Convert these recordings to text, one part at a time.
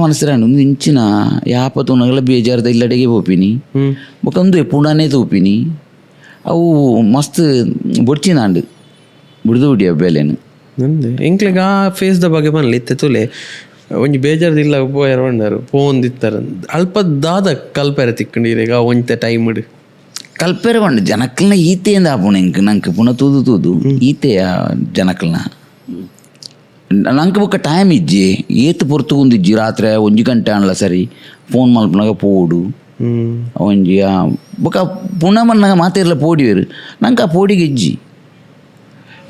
ಮನಸ್ಸಿರಾಂಡು ಒಂದು ಇಂಚಿನ ಯಾಪತ್ತು ನಗಲ ಬೇಜಾರದ ಇಲ್ಲಡೆಗೆ ಹೋಪಿನಿ ಬೊಕಂದು ಪುಣಾನೇ ತೂಪಿನಿ ಅವು ಮಸ್ತ್ ಬೊಡ್ಚಿನಾಂಡು ಬಿಡ್ದು ಬಿಡಿ ಬೇಲೆನು ಎಂಕ್ಲೆಗ ಆ ಫೇಸ್ದ ಬಗ್ಗೆ ಮನಲಿ ಇತ್ತೆ ತುಲೆ ಒಂಜಿ ಬೇಜಾರ್ದಿಲ್ಲ ಪೋಯಾರ ಬಂಡಾರು ಪೋಂದಿತ್ತಾರ ಅಲ್ಪ ದಾದ ಕಲ್ಪೆರೆ ತಿಕ್ಕಂಡಿರ ಈಗ ಒಂತೆ ಟೈಮ್ ಇಡು ಕಲ್ಪೆರೆ ಬಂಡು ಜನಕ್ಕಲ್ನ ಈತೆಯಿಂದ ಆಪುಣ ಇಂಕ್ ನಂಗೆ ಪುನಃ ತೂದು ಈತೆಯ ಜನಕ್ಕಲ್ನ ನಂಗೆ ಬೊಕ್ಕ ಟೈಮ್ ಇಜ್ಜಿ ಏತ್ ಪೊರ್ತುಗುಂದಿಜ್ಜಿ ರಾತ್ರಿ 1 ಗಂಟೆ ಅನ್ಲ ಸರಿ ಫೋನ್ ಮಲ್ಪನಾಗ ಪೋಡು ಒಂಜಿ ಬೊಕ್ಕ ಪುನಃ ಮನ್ನಾಗ ಮಾತಿರ್ಲ ಪೋಡಿವೇರು ನಂಗೆ ಆ ಪೋಡಿಗೆ ಇಜ್ಜಿ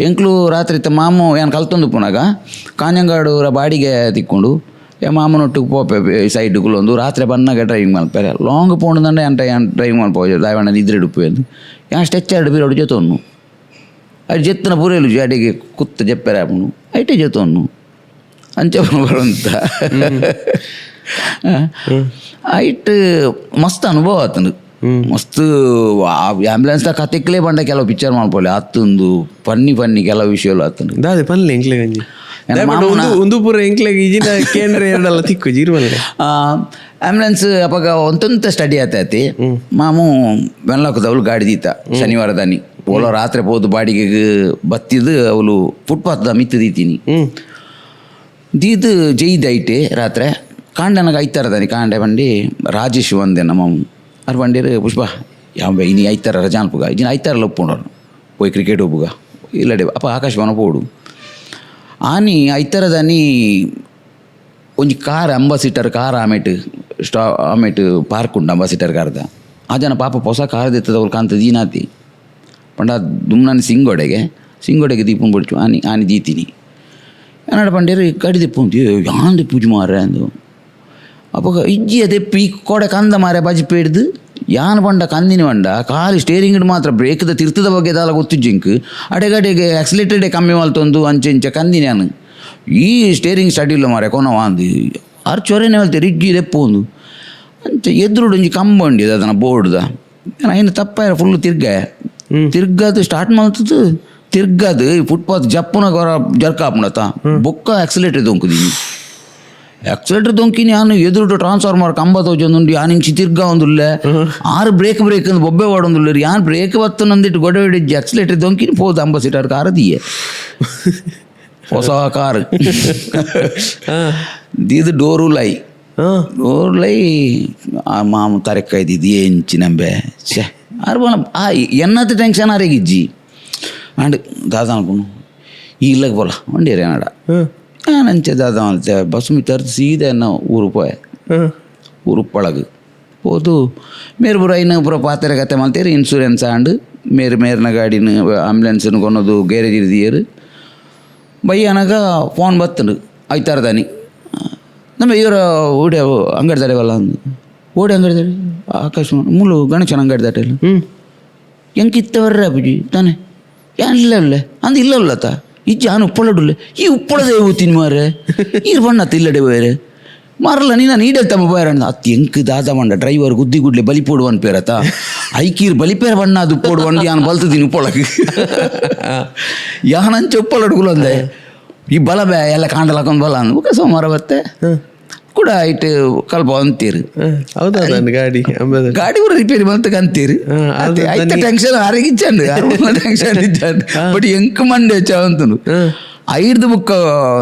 ಎಂಕ್ಲು ರಾತ್ರಿ ಇತ್ತ ಮಾಮು ಏನು ಕಲ್ತೊಂದು ಪುನಾಗ ಕಾಂಜಂಗಾಡು ಬಾಡಿಗೆ ತಿಕ್ಕೊಂಡು ಮಾಮನೊಟ್ಟಿಗೆ ಪೋಪೆ ಸೈಡ್ಗಳು ಒಂದು ರಾತ್ರಿ ಬನ್ನಾಗ ಡ್ರೈವಿಂಗ್ ಮಲ್ಪೇರೆ ಲಾಂಗ್ ಪೋಂಡ್ದಂಡೆ ಡ್ರೈವಿಂಗ್ ಮಲ್ಪೋದು ದಾಯವಾಣ ನಿದ್ರೆ ಡುಪ್ಪೇದು ಸ್ಟೆಚ್ ಎರಡು ಬೀರೋಡು ಜೊತೊನ್ನು ಅದು ಜೆತ್ತನ ಪೂರೇಲು ಜಾಡಿಗೆ ಕುತ್ತ ಜಪ್ಪೆರೆ ಆಪುನು ಐಟೆ ಜೊತೊನ್ನು ಅಂಚೆ ಬರುವಂತ ಐಟ್ ಮಸ್ತ್ ಅನುಭವ ಆತನು ಮಸ್ತ್ ಆಂಬ್ಯುಲೆನ್ಸ್ದ ಕತೆಕ್ಲೇ ಬಂಡ ಕೆಲವು ಪಿಕ್ಚರ್ ಮಾಡ್ಕೊಳ್ಳಿ ಆತಂದು ಪನ್ನಿ ಕೆಲವು ವಿಷಯಗಳು ಆತನು ದಾದೆ ಪನ್ಲೆ ಎಂಕ್ಲೆ ಗಂಜಿ ಒಂದು ಪೂರ ಎಂಕ್ಲೆಗೆ ಈಜಿನ ಕೇಂದ್ರ ಎರಡಲ್ಲ ತಿಕ್ಕು ಜೀರ್ಮಲ್ಲೆ ಆಂಬ್ಯುಲೆನ್ಸ್ ಅವಾಗ ಒಂತೊಂತ ಸ್ಟಡಿ ಆತೈತಿ ಮಾಮು ವೆನ್ಲಾಕದವಳು ಗಾಡಿ ದೀತ ಶನಿವಾರ ದಾನಿ ಓಲೋ ರಾತ್ರಿ ಹೋದು ಬಾಡಿಗೆ ಬತ್ತಿದ್ದು ಅವಳು ಫುಟ್ಪಾತ್ದ ಮಿತ್ತು ದೀತೀನಿ ದೀದು ಜೈದ್ ಐಟೆ ರಾತ್ರಿ ಕಾಂಡನಾಗ ಐತಾರ ದಾನಿ ಕಾಂಡೆ ಬಂಡಿ ರಾಜೇಶ್ ಒಂದೆ ನಮ್ಮ ಅವ್ರು ಬಂದಿರು ಪುಷ್ಪ ಯಾವ ಇನಿ ಐತಾರ ರಜಾ ಅನ್ಪುಗ ಇಜಿನ ಐತಾರಲ್ಲ ಒಪ್ಪುಂಡವ್ರು ಹೋಯ್ ಕ್ರಿಕೆಟ್ ಒಪ್ಪುಗ ಇಲ್ಲಡೆ ಅಪ್ಪ ಆಕಾಶವಾನ ಪೋಡು ಆನಿ ಐತಾರದಾನಿ ಒಂಜಿ ಕಾರ್ 50 ಸೀಟರ್ ಕಾರ್ ಆಮೇಟ್ ಪಾರ್ಕ್ ಉಂಡು 50 ಸೀಟರ್ ಕಾರ್ದ ಆ ಜನ ಪಾಪ ಹೊಸ ಕಾರ್ ದೆತ್ತದವ್ರು ಕಾಂತ ದೀನಾತಿ ಪಂಡ ದುಮ್ನಾನಿ ಸಿಂಗೋಡೆಗೆ ದೀಪನ್ ಬಿಡ್ಚು ಆನಿ ದೀತೀನಿ ಏನಾಡ ಪಂಡೇರು ಗಾಡಿ ದೆಪ್ಪು ಯಾಂದು ಪೂಜೆ ಮಾರ ಅಂದು ಅಪ್ಪ ಇಜ್ಜಿ ಅದೆಪ್ಪಿ ಕೋಡೆ ಕಂದ ಮಾರ ಬಜಿಪೇಡ್ದು ಯಾನ್ ಬಂಡ ಕಂದಿನಿ ಬಂಡ ಖಾಲಿ ಸ್ಟೇರಿಂಗ್ ಮಾತ್ರ ಬ್ರೇಕ್ದ ತಿರ್ತದ ಬಗ್ಗೆ ದಾಲ ಗೊತ್ತಿಜ್ಜಿಂಕ್ ಅಡೆಗಡೆಗೆ ಆಕ್ಸಿಲೇಟರ್ಡೆ ಕಮ್ಮಿ ಮಲ್ತೊಂದು ಅಂಚೆ ಕಂದಿನಿ ನಾನು ಈ ಸ್ಟೇರಿಂಗ್ ಸ್ಟಡಿಲ್ಲ ಮಾರೆ ಕೊನವ ಅಂದು ಆರು ಚೊರೆನೇ ಹೇಳ್ತಾರೆ ಇಜ್ಜಿ ದೆಪ್ಪು ಒಂದು ಅಂಚೆ ಎದುರುಡು ಒಂಜಿ ಕಂಬ ಉಂಡಿದ ಅದನ್ನು ಬೋರ್ಡ್ದ ಏನು ತಪ್ಪ ಫುಲ್ ತಿರ್ಗದು ಸ್ಟಾರ್ಟ್ ಮಾಡ್ತದ್ದು ತಿರ್ಗದು ಫುಟ್ಪಾತ್ ಜಪ್ಪುನ ಗೊರ ಜರ್ಕಾಪುಣತ ಬೊಕ್ಕ ಆಕ್ಸಿಲೇಟರ್ ದೊಂಕುದೀನಿ ಆಕ್ಸಿಲೇಟರ್ ದೊಂಕಿನಿ ನಾನು ಎದುರುಡು ಟ್ರಾನ್ಸ್ಫಾರ್ಮರ್ ಕಂಬ ತೋಜೊಂದುಂಡು ಯಾನಿಂಚಿ ತಿರ್ಗ ಒಂದುಲ್ಲೆ ಆರು ಬ್ರೇಕ್ ಅಂದು ಬೊಬ್ಬೆ ವಾಡೊಂದುಲ್ಲ ಯಾನ್ ಬ್ರೇಕ್ ಬತ್ತು ನಂದಿಟ್ಟು ಗೊಡೆ ಹಿಡಿಜ್ಜಿ ಆಕ್ಸಿಲೇಟರ್ ದೊಂಕಿನಿ ಪೋದು 50 ಸೀಟರ್ ಕಾರ್ ದೀಯೆ ಹೊಸ ಕಾರ್ ದೀದು ಡೋರು ಲೈ ಮಾಮು ತರಕಾಯ್ದಿದ್ದು ಎಂಚಿ ನಂಬೆ ಛೇ ಆರು ಬನ ಎನ್ನತ್ತ ಟೆನ್ಷನ್ ಆರೇಗಿಜ್ಜಿ ಅಂಡ್ ದಾದ ಅನ್ಕೊಂಡು ಈ ಇಲ್ಲಗೆ ಬೋಲ ಒಂಡೇರಿ ನಾಡ ನಂಚೆ ದಾದ ಅಂತೆ ಬಸ್ ಮಿತ್ತರ್ದು ಸೀದಾ ಊರು ಪೋಯ ಊರುಪ್ಪಳಗೆ ಹೋದು ಮೇರೆ ಪೂರ ಇನ್ನು ಪೂರ ಪಾತ್ರೆ ಕತೆ ಮಾಡ್ತೀರಿ ಇನ್ಸೂರೆನ್ಸ್ ಆಂಡ್ ಮೇರ್ನ ಗಾಡಿನ ಆಂಬ್ಯುಲೆನ್ಸ್ನ ಕೊನೋದು ಗ್ಯಾರೇಜ್ ಇರ್ದಿಯರು ಬಯ್ಯನಾಗ ಫೋನ್ ಬತ್ತನು ಐತಾರದಾನಿ ನಮ್ಮ ಇವರ ಓಡೆ ಅಂಗಡಿ ದಾಡೆವಲ್ಲ ಅಂದು ಓಡೆ ಅಂಗಡಿ ದಾಡೆ ಆಕಾಶ ಮುಳ್ಳು ಗಣೇಶನ ಅಂಗಡಿ ದಾಟೆಲ್ಲ ಎಂಕಿತ್ತವರ್ರ ಅಪ್ಪಾಜಿ ತಾನೆ ಇಲ್ಲ ಅಂದು ಇಲ್ಲಲ್ಲತ್ತ ಇಜ್ಜಿ ಆನು ಉಪ್ಪಳಡುಲ್ಲೆ ಈ ಉಪ್ಪಳದೇ ಹೋಗ್ತೀನಿ ಮಾರೆ ಈರು ಬಣ್ಣತ್ತ ಇಲ್ಲಡೆ ಬೇರೆ ಮಾರಲ್ಲ ನೀನು ಈಡಲ್ ತಮ್ಮ ಬೇರೆ ಅತ್ತು ಎಂಕ್ ದಾದ ಮಂಡ ಡ್ರೈವರ್ ಗುದ್ದಿ ಗುಡ್ಲೆ ಬಲಿ ಪೋಡುವನ್ ಪೇರತ್ತ ಐಕೀರ್ ಬಲಿಪೇರ ಬಣ್ಣ ಅದು ಪೋಡುವನ್ ಯಾನು ಬಲ್ತದೀನಿ ಉಪ್ಪಳಕ್ಕೆ ಯಾನಂಚೆ ಉಪ್ಪಳಡುಗುಲು ಅಂದೆ ಈ ಬಲ ಬೇ ಎಲ್ಲ ಕಾಂಡಲ್ ಹಾಕೊಂಡು ಬಲ ಅಂದ ಬುಕ್ಕ ಸೋಮವಾರ ಬತ್ತೆ ಕೂಡ ಐಟ್ ಕಲ್ಪ ಅಂತೀರಿ ಹೌದಾ ಗಾಡಿ ಕೂಡ ರಿಪೇರಿ ಬಂತ ಅಂತೀರಿ ಐತ ಟೆನ್ಷನ್ ಆರೋಗಿಚ್ಚಂಡು ಟೆನ್ಷನ್ ಇಚ್ಚಂಡು ಬಟ್ ಎಂಕ್ ಮಂಡೆ ಚವಂತನು ಐಡ್ದು ಬುಕ್ಕ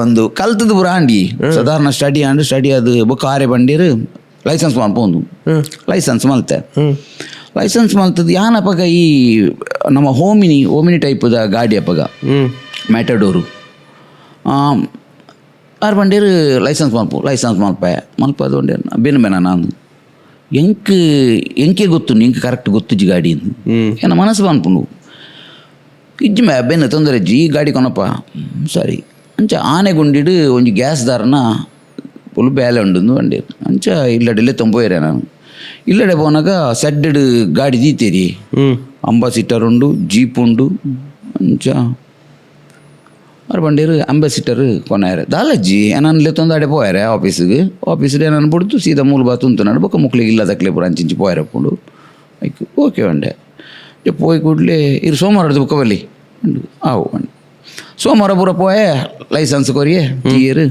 ಒಂದು ಕಲ್ತದ ಪುರ ಆಂಡಿ ಸಾಧಾರಣ ಸ್ಟಡಿ ಅದು ಬುಕ್ಕ ಆರೆ ಬಂಡೀರು ಲೈಸೆನ್ಸ್ ಮಾಡ್ಬೋದು ಲೈಸೆನ್ಸ್ ಮಲ್ತದ್ದು ಯಾನಪ್ಪಗ ಈ ನಮ್ಮ ಹೋಮಿನಿ ಟೈಪ್ದ ಗಾಡಿ ಅಪ್ಪಗ ಮ್ಯಾಟಡೋರು ಆರು ಬಂಡೇರು ಲೈಸೆನ್ಸ್ ಮಲ್ಪದು ಒಂಡೇರು ಬೇನ ನಾನು ಎಂಕೆ ಗೊತ್ತು ಎಂಕೆ ಕರೆಕ್ಟ್ ಗೊತ್ತುಜ್ಜಿ ಗಾಡಿ ಏನ ಮನಸ್ಸು ಅನ್ಪುಂಡು ಇಜ್ಜಿ ಬೆನ್ನು ತೊಂದರೆ ಅಜ್ಜಿ ಈ ಗಾಡಿ ಕೊನಪ್ಪ ಸರಿ ಅಂಚ ಆನೆಗುಂಡಿಡು ಒಂಜಿ ಗ್ಯಾಸ್ ದಾರನ ಫುಲ್ ಬೇಲೆ ಉಂಡು ಬಂಡೇರು ಅಂಚ ಇಲ್ಲಡೆಲ್ಲೇ ತೊಂಬೋಯ್ರೆ ನಾನು ಇಲ್ಲಡೆ ಪೋನಾಗ ಸೆಡ್ಡು ಗಾಡಿ ದೀತೇರಿ 50 ಸೀಟರ್ ಉಂಡು ಜೀಪ್ ಉಂಡು ಅಂಚ ಅವ್ರು ಬಂಡೀರು 50 ಸೀಟರ್ ಕೊನಾರೆ ದಾಲಜ್ಜಿ ಏನನ್ಲೆ ತೊಂದಾಡೆ ಪೋಯಾರೆ ಆಫೀಸಿಗೆ ಏನನ್ನು ಬಿಡ್ತು ಸೀದಾ ಮೂಲ ಬಾತು ಉಂತು ಬೊಕ್ಕ ಮುಕ್ಳಿಗೆ ಇಲ್ಲದಕ್ಲೆ ಪೂರ ಅಂಚಿಂಚಿ ಪೋಯಾರಪ್ಪುಂಡು ಆಯ್ತು ಓಕೆ ಒಂಡೆ ಪೋಯ್ ಕೂಡಲೇ ಇರು ಸೋಮವಾರದ ಬುಕ್ಕ ಬಲ್ಲಿ ಆವು ಸೋಮವಾರ ಪೂರ ಪೋಯೆ ಲೈಸೆನ್ಸ್ ಕೊರಿಯೆ ತೀಯರು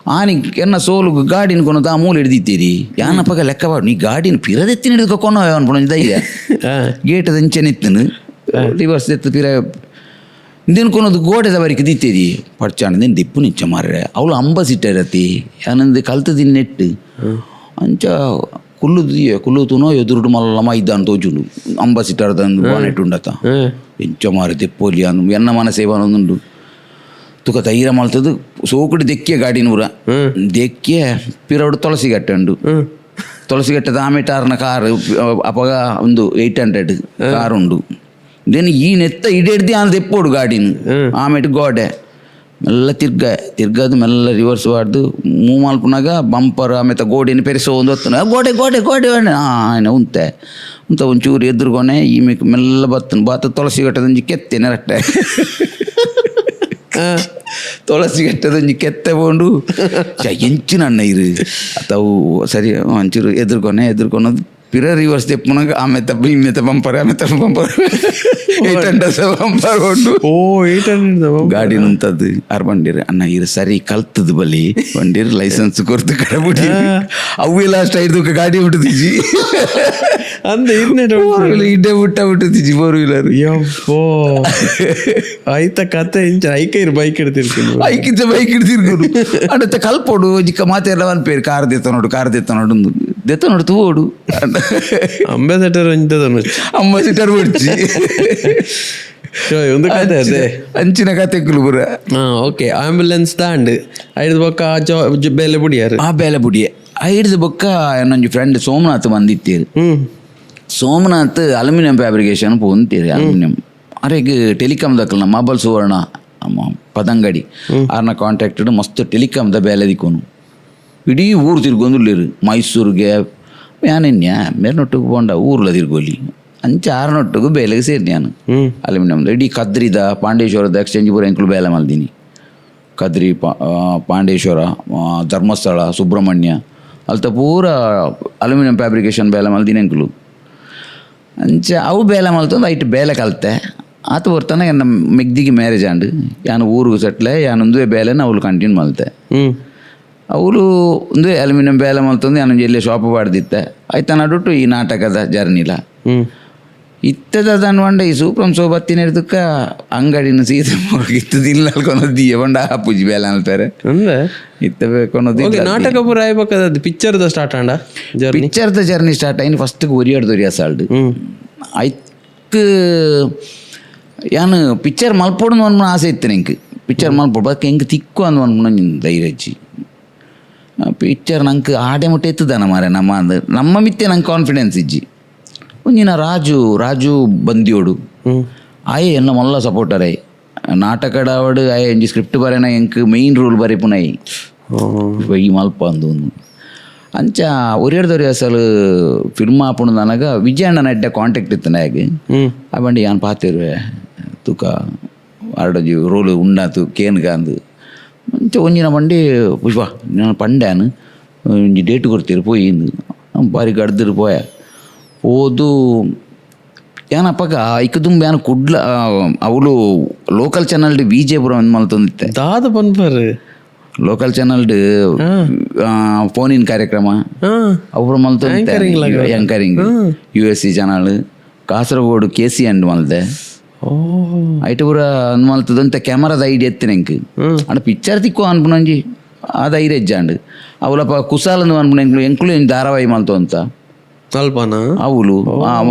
ಆನಿ ಎನ್ನ ಸೋಲು ಗಾಡಿನ ಕೊನದು ಆ ಮೂಲೆ ಹಿಡ್ದಿತ್ತೀರಿ ಯಾನಪ್ಪಾಗ ಲೆಕ್ಕ ಬಾಡು ನೀ ಗಾಡಿನ ಪಿರದೆತ್ತಿನ ಹಿಡಿದು ಕೊನೋ ಅನ್ಕೊಂಡು ಧೈರ್ಯ ಗೇಟದ ಇಂಚೆನಿತ್ತನು ರಿವರ್ಸ್ ಎತ್ತು ಪಿರ ಇಂದಿನ ಕೊನದು ಗೋಡೆದ ವರೆಗೆ ದಿತ್ತೇದಿ ಪಡ್ಚಾಣ ದಿನ ದಿಪ್ಪು ನಿಚ್ಚ ಮಾರ್ರೆ ಅವಳು ಅಂಬಸಿಟ್ಟರತಿ ಯಾನಂದು ಕಲ್ತದಿನ ನೆಟ್ಟು ಅಂಚ ಕುಲ್ಲುತುನೋ ಎದುರುಡು ಮಲ್ಲಮ್ಮ ಇದ್ದಾನು ತೋಜುಂಡು ಅಂಬಸಿಟ್ಟರದಂದು ಬಾನೆಟ್ಟು ಉಂಡತ ಎಂಚ ಮಾರಿ ತೆಪ್ಪೋಲಿ ಅನ್ನು ಎನ್ನ ಮನಸ್ಸೇವನೊಂದುಂಡು ತುಕ ತೈರ ಮಲ್ತದು ಸೋಕುಡು ದೆಕ್ಕೆ ಗಾಡಿನೂರ ದೆಕ್ಕೆ ಪಿರವಡು ತುಳಸಿಗಟ್ಟೆ ಉಂಡು ತುಳಸಿಗಟ್ಟದ ಆಮೇಟಾರ್ನ ಕಾರು ಅಪಗ ಒಂದು 800 ಕಾರು ಉಂಡು ದೆನ್ ಈ ನೆತ್ತ ಇಡೇಡ್ದು ಆನ್ ತೆಪ್ಪೋಡು ಗಾಡಿನ ಆಮೇಲೆ ಗೋಡೆ ಮೆಲ್ಲ ತಿರ್ಗದು ಮೆಲ್ಲ ರಿವರ್ಸ್ ಮಾಡ್ದು ಮೂವ್ ಮಲ್ಪನಾಗ ಬಂಪರ್ ಆಮೇಲೆ ಗೋಡೆನ ಪೆರಿಸೋ ಒಂದು ಹೊತ್ತು ಗೋಡೆ ಗೋಡೆ ಗೋಡೆ ಆಯ್ನ ಉಂತೆ ಒಂಚೂರು ಎದುರುಗೊನೆ ಈ ಮೇಕ್ ಮೆಲ್ಲ ಬಾತ ತುಳಸಿಗಟ್ಟದಂಜಿ ಕೆತ್ತೆ ನೆರಟ್ಟೆ ತುಳಸಿಗಟ್ಟದಂಜಿ ಕೆತ್ತೆ ಬೋಂಡು ಎಂಚಿನ ಅಣ್ಣ ಇರು ಅವು ಸರಿ ಒಂಚೂರು ಎದುರ್ಕೊನದು ಪಿರ ರಿವರ್ಸ್ ತೆಪ್ಪನಾಗ ಆಮೇಲೆ ಬಂಪರ್ ಬಂಪರ್ 800 ಬಂಪರ್ ಕೊಂಡು 800 ಗಾಡಿ ನಿಂತದ್ದು ಆರು ಬಂದಿರು ಅಣ್ಣ ಇರು ಸರಿ ಕಲ್ತದ್ದು ಬಲಿ ಬಂದಿರು ಲೈಸೆನ್ಸ್ ಕೊರ್ತು ಕಡೆ ಬಿಡಿ ಅವೆಲ್ಲ ಅಷ್ಟು 5 ಗಾಡಿ ಬಿಟ್ಟಿದ್ದೀಜಿ ಅಂದೆ ಇಡ್ಡೆ ಬಿಟ್ಟಿದ್ದೀಜಿ 4-wheeler ಯಪ್ಪೋ ಆಯ್ತ ಕತೆ ಇಂಚ ಐಕೈರು ಬೈಕ್ ಹಿಡ್ತಿರ್ತೀನಿ ಐಕಿಂಚ ಬೈಕ್ ಹಿಡ್ತಿರ್ಕೊಂಡು ಅಡತ್ತ ಕಲ್ಪೋಡು ಜಿಕ್ಕ ಮಾತೆಲ್ಲ ಒಂದು ಪೇರು ಕಾರ್ ದೆತ್ತ ನೋಡು ತೂಡು ಅಂಬಾಸಿಡರ್ ಅಂಬಾಸಿಡರ್ ಬಿಡ್ಚಿ ಒಂದು ಕತೆ ಅದೇ ಅಂಚಿನ ಕತೆ ಕುಲುಬುರ ಓಕೆ ಆಂಬುಲೆನ್ಸ್ ತಾಂಡ್ ಐದು ಬೊಕ್ಕ ಬೇಲೆ ಬುಡಿಯಾರು ಆ ಬೇಲೆ ಬುಡಿಯೆ ಐದು ಬೊಕ್ಕ ನೊಂಜಿ ಫ್ರೆಂಡ್ ಸೋಮನಾಥ್ ಬಂದಿತ್ತೀರು ಸೋಮನಾಥ್ ಅಲ್ಯೂಮಿನಿಯಂ ಫ್ಯಾಬ್ರಿಕೇಶನ್ ಪೋಂತೀರಿ ಅಲ್ಯೂಮಿನಿಯಂ ಅರೆಗೆ ಟೆಲಿಕಾಮ್ ದಕ್ಕಲ್ನ ಮಾಬಲ್ ಸುವರ್ಣ ಪದಂಗಡಿ ಆರ್ನ ಕಾಂಟ್ಯಾಕ್ಟೆಡ್ ಮಸ್ತ್ ಟೆಲಿಕಾಮ್ದ ಬೇಲೆ ದಿಕ್ಕೋನು ಇಡೀ ಊರು ತಿರ್ಗೊಂದುಲ್ಲೇರು ಮೈಸೂರಿಗೆ ಯಾನೆನ್ಯಾ ಮೇರ್ನೊಟ್ಟಿಗೆ ಬೋಂಡ ಊರ್ಲ ತಿರ್ಗೋಲಿ ಅಂಚ ಆರ್ನೊಟ್ಟಿಗೂ ಬೇಲೆಗೆ ಸೇರಿ ನಾನು ಅಲ್ಯೂಮಿನಿಯಮ್ದು ಇಡೀ ಕದ್ರಿದ ಪಾಂಡೇಶ್ವರದ ಎಕ್ಸ್ಚೇಂಜ್ ಪೂರ ಎಂಕ್ಲು ಬೇಲೆ ಮಲ್ದೀನಿ ಕದ್ರಿ ಪಾಂಡೇಶ್ವರ ಧರ್ಮಸ್ಥಳ ಸುಬ್ರಹ್ಮಣ್ಯ ಅಲ್ತ ಪೂರ ಅಲ್ಯೂಮಿನಿಯಂ ಫ್ಯಾಬ್ರಿಕೇಶನ್ ಬೇಲೆ ಮಲ್ದೀನಿ ಎಂಕ್ಲು ಅಂಚ ಅವು ಬೇಲೆ ಮಲ್ತಂದು ಐಟ್ ಬೇಲೆ ಕಲಿತೆ ಆತ ಬರ್ತಾನೆ ನನ್ನ ಮೆಗ್ದಿಗೆ ಮ್ಯಾರೇಜ್ ಆಂಡು ಯಾನು ಊರಿಗೆ ಸೆಟ್ಲೆ ಯಾನೊಂದುವೆ ಬೇಲೆನ ಅವಳು ಕಂಟಿನ್ಯೂ ಮಲ್ತೆ ಅವಳು ಒಂದು ಅಲ್ಯೂಮಿನಿಯಂ ಬೇಲೆ ಮಲ್ತಂದು ನಾನು ಎಲ್ಲೇ ಶಾಪ್ ಬಾಡ್ದಿತ್ತೆ ಆಯ್ತಾ ನಡುಟ್ಟು ಈ ನಾಟಕದ ಜರ್ನಿಲ ಇತ್ತದ ಅನ್ವಂಡ ಈ ಸೂಪ್ರಂ ಸೋಬತ್ತಿನ ಹಿಡ್ದಕ್ಕ ಅಂಗಡಿನ ಸೀದಾ ಇತ್ತದಿಲ್ಲ ಅಲ್ಕೊನೋದಿಯ ಬಂಡ ಪೂಜಿ ಬೇಲೆ ಅನ್ತಾರೆ ಇತ್ತವೆ ಕೊನೋದು ನಾಟಕ ಪೂರ ಆಯ್ಬೇಕಾದ ಪಿಕ್ಚರ್ದ ಸ್ಟಾರ್ಟ್ ಆಂಡ ಪಿಕ್ಚರ್ದ ಜರ್ನಿ ಸ್ಟಾರ್ಟ್ ಆಯ್ತು ಫಸ್ಟ್ಗೆ ಒರಿಯಾಡ್ದೊರಿಯ ಸಾಲ್ಡ್ ಆಯ್ತು ಯಾನು ಪಿಕ್ಚರ್ ಮಲ್ಪೋಡು ಅನ್ಮನ ಆಸೆ ಇತ್ತು ನಿಂಗೆ ಪಿಕ್ಚರ್ ಮಲ್ಪೋಡು ಬಕ್ಕೆ ಹೆಂಗೆ ತಿಕ್ಕು ಅನ್ವನ್ಮನ ನಿನ್ನ ಧೈರ್ಯ ಹಚ್ಚಿ ಪಿಕ್ಚರ್ ನಂಗೆ ಆಡೆ ಮುಟ್ಟೆ ಎತ್ತದಾನ ಮಾರೆ ನಮ್ಮ ಮಿತ್ತೆ ನಂಗೆ ಕಾನ್ಫಿಡೆನ್ಸ್ ಇಜ್ಜಿ ಒಂದಿನ ರಾಜು ಬಂದಿಯೋಡು ಆಯೆ ಎಲ್ಲ ಮಲ್ಲ ಸಪೋರ್ಟರ್ ಆಯ್ ನಾಟಕಡ ಅವಡು ಆಯೆ ಎಂಜಿ ಸ್ಕ್ರಿಪ್ಟ್ ಬರೇನ ಎಂಕ್ ಮೇಯ್ನ್ ರೂಲ್ ಬರೀಪುನೈ ಈ ಮಲ್ಪ ಅಂದು ಅಂಚ ಒರಿಯಾಡ್ದವ್ರಿ ಅಸಲು ಫಿಲ್ಮ್ ಆಪುಣ್ ನನಗೆ ವಿಜಯಣ್ಣ ಎಡ್ಡೆ ಕಾಂಟ್ಯಾಕ್ಟ್ ಇತ್ತು ನಾಯಗೆ ಆ ಬಂಡಿ ಯಾನ್ ಪಾತಿರುವೆ ತೂಕ ಆರ್ಡಜಿ ರೋಲು ಉಂಡಾತು ಕೇನ್ಗ ಅಂದು ಮುಂಚೆ ಒಂಜಿನ ಬಂಡಿ ಪುಷ್ಪ ನಾನು ಪಂಡ್ಯಾನು ಒಂಜಿ ಡೇಟ್ ಕೊಡ್ತೀರಿ ಪೋಯಿಂದು ಬಾರಿ ಗಡ್ದಿರು ಪೋಯ ಓದು ಏನಪ್ಪಾಗ ಐಕ ತುಂಬ ಏನು ಕುಡ್ಲ ಅವಳು ಲೋಕಲ್ ಚಾನಲ್ಡ್ ವಿಜಯಪುರ ಒಂದು ಮಲ್ತೊಂದಿತ್ತೆ ದಾದ ಬಂದ್ಬರ್ರಿ ಲೋಕಲ್ ಚಾನಲ್ಡ್ ಫೋನಿನ ಕಾರ್ಯಕ್ರಮ ಅವ್ರು ಮಲ್ತೊಂದಿತ್ತೆ anchoring USC channel Kasaragod KC and ಮಲ್ದೆ ಐಟು ಪೂರ ಮಲ್ತದಂತ ಕ್ಯಾಮರಾದ ಐಡಿಯಾ ಎತ್ತಿನ ಎಂಕ್ ಅಣ್ಣ ಪಿಕ್ಚರ್ ತಿಕ್ಕು ಅನ್ಪುನಂಜಿ ಅದು ಐದು ಹೆಜ್ಜಾಂಡು ಅವಳಪ್ಪ ಕುಸಾಲಂದು ಅನ್ಪುನ ಎಂಕ್ಲು ಧಾರಾವಾಹಿ ಮಲ್ತು ಅಂತ ಅಲ್ಪನಾ ಅವಳು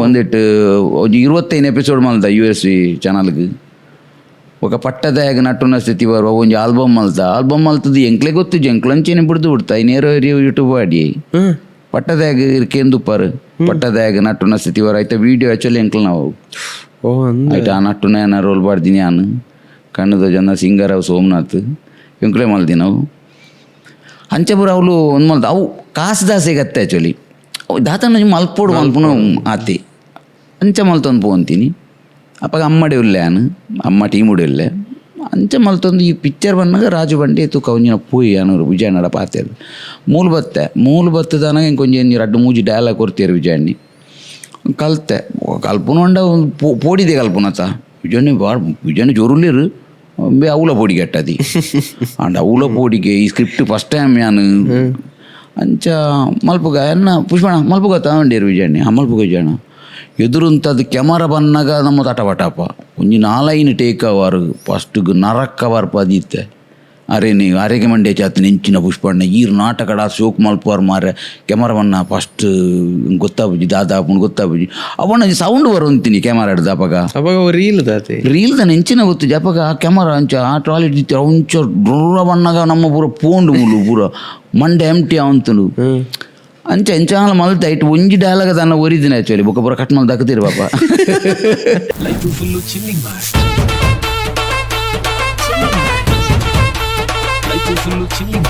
ಒಂದಿಟ್ಟು 25 ಎಪಿಸೋಡ್ ಮಲ್ತ USC ಚಾನಲ್ಗೆ ఒక పట్టదాగ నట్టున్న స్థితి వారు కొంచెం ఆల్బమ్ మల్తది ఎంక్లే ಗೊತ್ತಿದ್ದು ಎಂಕ್ಲಂಚೇನೆ ಬಿಡ್ತಾ ನೇರ ಯೂಟ್ಯೂಬ್ ಆಡಿ ಪಟ್ಟದಾಗ ಇರ್ಕೇಂದುಪ್ಪಾರು ಪಟ್ಟದಾಗ ನಟ್ಟುನ ಸ್ಥಿತಿ ವಾರ ಆಯ್ತಾ ವೀಡಿಯೋ ಆ್ಯಕ್ಚುಲಿ ಎಂಕ್ಲ ನಾವು ಆಯ್ತಾ ಆ ನಟ್ಟುನ ಏನ ರೋಲ್ ಬಾಡ್ತೀನಿ ನಾನು ಕಣ್ಣದ ಜನ ಸಿಂಗರ್ ಅವು ಸೋಮನಾಥ್ ಎಂಕ್ಲೆ ಮಲ್ದಿ ನಾವು ಅಂಚೆಪುರ ಅವಳು ಒಂದು ಮಲ್ತ ಅವು ಕಾಸು ದಾಸೆ ಗತ್ತೆ ಆ್ಯಕ್ಚುಲಿ ದಾತನ ಮಲ್ಪೋಡು ಮಲ್ಪುನ ಆತಿ ಅಂಚೆ ಮಲ್ತೊಂದು ಪೋಂತೀನಿ ಅಪ್ಪಾಗ ಅಮ್ಮಡಿ ಉಲ್ಲೆ ನಾನು ಅಮ್ಮ ಟೀಮುಡಿ ಉಲ್ಲೆ ಅಂಚೆ ಮಲ್ತೊಂದು ಈ ಪಿಕ್ಚರ್ ಬಂದಾಗ ರಾಜು ಬಂಡಿ ತೂಕ ಒಂಜಿನ ಪೂಯಿ ಅನ್ನೋರು ವಿಜಯನಡ ಪಾತೇರು ಮೂಲು ಬತ್ತದಾನಾಗ ಕೊಂಚ 2-3 ಡೈಲಾಗ್ ಕೊಡ್ತೀರು ವಿಜಯಣ್ಣಿ ಕಲ್ತೆ ಕಲ್ಪನ ಉಂಡ ಪೋಡಿದೆ ಕಲ್ಪನತ್ತ ವಿಜಯಣ್ಣಿ ಜೋರುಲ್ಲಿರು ಅವಲ ಪೋಡಿ ಕೆಟ್ಟದಿ ಅಂಡ್ ಅವಲ ಪೋಡಿಗೆ ಈ ಸ್ಕ್ರಿಪ್ಟ್ ಫಸ್ಟ್ ಟೈಮ್ ಯಾನು ಅಂಚ ಮಲ್ಪುಗ ಎನ್ನ ಪುಷ್ಪಣ ಮಲ್ಪುಗ ತಗೊಂಡಿರು ವಿಜಯಣ್ಣ ಮಲ್ಪುಗ ವಿಜಯಣ್ಣ ಎದುರುಂತದ್ದು ಕ್ಯಾಮರಾ ಬನ್ನಾಗ ನಮ್ಮ ತಟಪಟಪ ಒಂಜಿ 4 ಟೇಕ್ ಅವರು ಫಸ್ಟ್ಗೆ ನರಕ್ಕ ಬರ್ಪದಿತ್ತೆ ಅರೇನಿ ಅರೆಗೆ ಮಂಡ್ಯ ಚಾತ್ ನೆಂಚಿನ ಪುಷ್ಪಣ್ಣ ಈರು ನಾಟಕಡ ಶೋಕ್ ಮಲ್ಪುವಾರ್ ಮಾರ ಕ್ಯಾಮರಾವನ್ನ ಫಸ್ಟ್ ಗೊತ್ತಾಬುಜಿ ದಾದಾಪುಣ್ ಗೊತ್ತಾಬುಜಿ ಅವಣ್ಣ ಸೌಂಡ್ ಬರುಂತೀನಿ ಕ್ಯಾಮರಾ ಹಿಡ್ದು ಅಪಗ ಅವಾಗ ರೀಲ್ ದಾತೆ ರೀಲ್ದ ನೆಂಚಿನ ಗೊತ್ತು ಅಪಗ ಆ ಕ್ಯಾಮರಾ ಅಂಚ ಆ ಟಾಯ್ಲೆಟ್ ಇತ್ತು ಒಂಚ ಡ್ರ ಬಣ್ಣಗ ನಮ್ಮ ಪೂರ ಪೋಂಡು ಮುಲು ಪೂರ ಮಂಡೆ ಎಂಟಿ ಅವಂತನು ಅಂಚ ಎಂಚಾಲ ಮಲ್ತ ಇಟ್ಟು ಒಂಜಿ ಡೈಲಾಗ ತನ್ನ ಒರಿದಿನ ಆ್ಯಕ್ಚುಲಿ ಬೊಕ್ಕ ಪೂರ ಕಟ್ ಮಲ್ ದಕ್ಕತಿರು ಪಾಪ life full chilling life full chilling